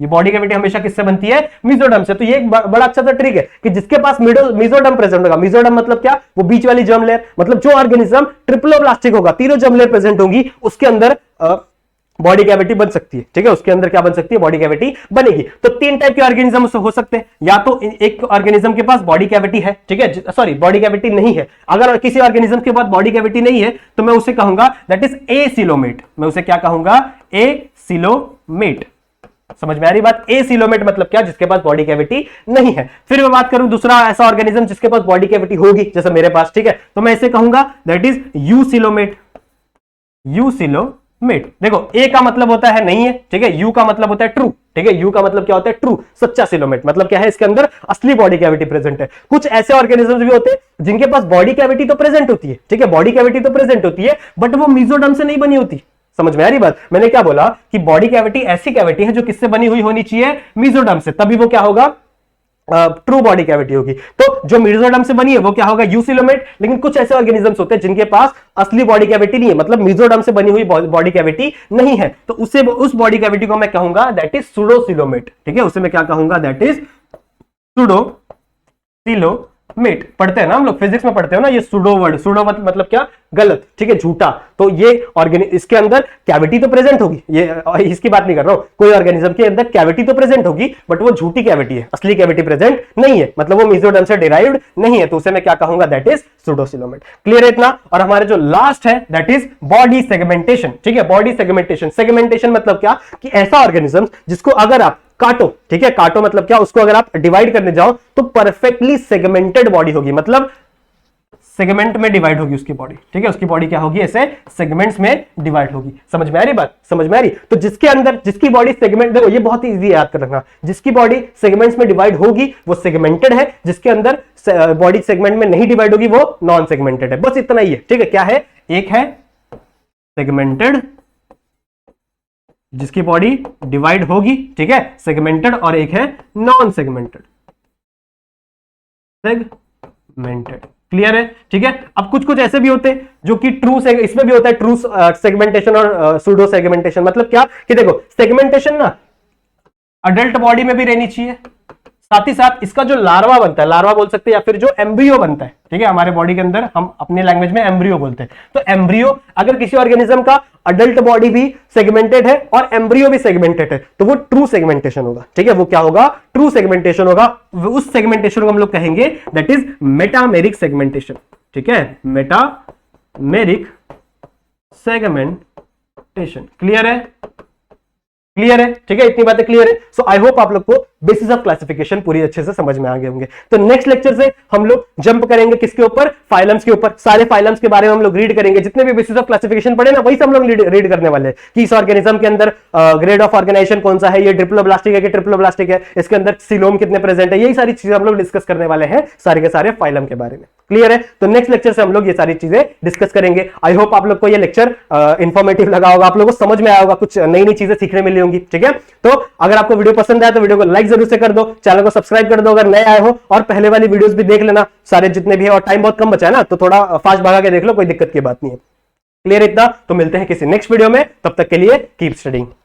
ये बॉडी कैविटी हमेशा किससे बनती है? मेसोडर्म से। तो ये एक बड़ा अच्छा सा ट्रिक है कि जिसके पास मेसोडर्म प्रेजेंट होगा, मेसोडर्म मतलब क्या? वो बीच वाली जर्म लेयर, मतलब जो ऑर्गेनिज्म ट्रिप्लोब्लास्टिक होगा, 3 जर्म लेयर प्रेजेंट होंगी, उसके अंदर बॉडी कैविटी बन सकती है। ठीक है, उसके अंदर क्या बन सकती है? बॉडी कैविटी बनेगी। तो 3 टाइप के ऑर्गेनिज्म हो सकते हैं। या तो एक ऑर्गेनिज्म के पास बॉडी कैविटी है, ठीक है, सॉरी बॉडी कैविटी नहीं है। अगर किसी ऑर्गेनिज्म के पास बॉडी कैविटी नहीं है तो मैं उसे कहूंगा दैट इज एसिलोमेट। मैं उसे क्या कहूंगा? एसिलोमेट। समझ में आ रही बात? एसिलोमेट मतलब क्या? जिसके पास बॉडी कैविटी नहीं है। फिर मैं बात करूं दूसरा ऐसा ऑर्गेनिज्म जिसके पास बॉडी कैविटी होगी, जैसे मेरे पास, ठीक है, तो मैं इसे कहूंगा दैट इज यूसिलोमेट। यूसिलोमेट। मेट। देखो ए का मतलब होता है नहीं है, ठीक है, यू का मतलब होता है ट्रू, ठीक है, यू का मतलब क्या होता है ट्रू, सच्चा सिलोमेट, मतलब क्या है इसके अंदर असली बॉडी कैविटी प्रेजेंट है। कुछ ऐसे ऑर्गेनिजम्स भी होते हैं जिनके पास बॉडी कैविटी तो प्रेजेंट होती है, ठीक है, बॉडी कैविटी तो प्रेजेंट होती है, बट वो मेसोडर्म से नहीं बनी होती। समझ में आ रही बात? मैंने क्या बोला कि बॉडी कैविटी ऐसी कैविटी है जो किससे बनी हुई होनी चाहिए, मेसोडर्म से, तभी वो क्या होगा, ट्रू बॉडी कैविटी होगी। तो जो मेसोडर्म से बनी है वो क्या होगा, यूसिलोमेट। लेकिन कुछ ऐसे ऑर्गेनिजम्स होते हैं जिनके पास असली बॉडी कैविटी नहीं है, मतलब मेसोडर्म से बनी हुई बॉडी कैविटी नहीं है, तो उसे उस बॉडी कैविटी को मैं कहूंगा दैट इज सूडोसिलोमेट, ठीक है, उसे मैं क्या कहूंगा, दैट इज सूडोसिलोमेट। पढ़ते हैं ना हम लोग, फिजिक्स में पढ़ते हो ना, ये सूडो वर्ड, सूडो मतलब क्या, गलत, ठीक है, झूठा। तो ये इसके अंदर कैविटी तो प्रेजेंट होगी, ये इसकी बात नहीं कर रहा हूं, कोई ऑर्गेनिज्म के अंदर कैविटी तो प्रेजेंट होगी, बट वो झूठी कैविटी है, असली कैविटी प्रेजेंट नहीं है, मतलब वो मेसोडर्म से डिराइव्ड नहीं है, तो उसे मैं क्या कहूंगा, दैट इज सूडोसिलोमेट। क्लियर है इतना? और हमारे जो लास्ट है दैट इज बॉडी सेगमेंटेशन, ठीक है, बॉडी सेगमेंटेशन। सेगमेंटेशन मतलब क्या, कि ऐसा ऑर्गेनिज्म जिसको अगर आप काटो, ठीक है, काटो मतलब क्या, उसको अगर आप डिवाइड करने जाओ तो परफेक्टली सेगमेंटेड बॉडी होगी, मतलब सेगमेंट में डिवाइड होगी उसकी बॉडी, ठीक है, उसकी बॉडी क्या होगी, ऐसे सेगमेंट्स में डिवाइड होगी। समझ में आ रही बात? समझ में आ रही? तो जिसके अंदर, जिसकी बॉडी सेगमेंट, देखो ये बहुत इजी है याद कर रखना, जिसकी बॉडी सेगमेंट्स में डिवाइड होगी वो सेगमेंटेड है, जिसके अंदर बॉडी सेगमेंट में नहीं डिवाइड होगी वो नॉन सेगमेंटेड है। बस इतना ही है, ठीक है। क्या है, एक है सेगमेंटेड जिसकी बॉडी डिवाइड होगी, ठीक है, सेगमेंटेड, और एक है नॉन सेगमेंटेड, सेगमेंटेड। क्लियर है? ठीक है। अब कुछ कुछ ऐसे भी होते हैं जो कि ट्रू, इसमें भी होता है ट्रू सेगमेंटेशन और सूडो सेगमेंटेशन। मतलब क्या कि देखो, सेगमेंटेशन ना अडल्ट बॉडी में भी रहनी चाहिए, साथ ही साथ इसका जो लार्वा बनता है, लार्वा बोल सकते हैं, या फिर जो एम्ब्रियो बनता है, ठीक है, हमारे बॉडी के अंदर हम अपने लैंग्वेज में एम्ब्रियो बोलते हैं। तो एम्ब्रियो, अगर किसी ऑर्गेनिज्म का अडल्ट बॉडी भी सेगमेंटेड है और एम्ब्रियो भी सेगमेंटेड है तो वो ट्रू सेगमेंटेशन होगा, ठीक है, वो क्या होगा, ट्रू सेगमेंटेशन होगा। उस सेगमेंटेशन को हम लोग कहेंगे दैट इज मेटामेरिक सेगमेंटेशन, ठीक है, मेटामेरिक सेगमेंटेशन। क्लियर है? क्लियर है? ठीक है, इतनी बातें क्लियर है। सो आई होप आप लोग को बेसिस ऑफ क्लासिफिकेशन पूरी अच्छे से समझ में आ गए होंगे। तो नेक्स्ट लेक्चर से हम लोग जंप करेंगे किसके ऊपर, फाइलम्स के ऊपर। सारे फाइलम्स के बारे में हम लोग रीड करेंगे, जितने भी बेसिस ऑफ क्लासिफिकेशन पढ़े ना वही सब हम लोग रीड करने वाले हैं कि इस ऑर्गेनिज्म के अंदर ग्रेड ऑफ ऑर्गेनाइजेशन कौन सा है, ये ट्रिप्लोब्लास्टिक है कि ट्रिप्लोब्लास्टिक है, इसके अंदर सिलोम कितने प्रेजेंट है, यही सारी चीजें हम लोग डिस्कस करने वाले हैं सारे के सारे फाइलम के बारे में। क्लियर है? तो नेक्स्ट लेक्चर से हम लोग ये सारी चीजें डिस्कस करेंगे। आई होप आप लोग को ये लेक्चर इंफॉर्मेटिव लगा होगा, आप लोगों को समझ में आया होगा, कुछ नई नई चीजें सीखने मिली होंगी। ठीक है, तो अगर आपको वीडियो पसंद आया तो वीडियो को लाइक जरूर से कर दो, चैनल को सब्सक्राइब कर दो अगर नए आए हो, और पहले वाली वीडियोस भी देख लेना सारे जितने भी है, और टाइम बहुत कम बचा है ना तो थोड़ा फास्ट भागा के देख लो, कोई दिक्कत की बात नहीं है। क्लियर इतना? तो मिलते हैं किसी नेक्स्ट वीडियो में, तब तक के लिए कीप स्टडीइंग।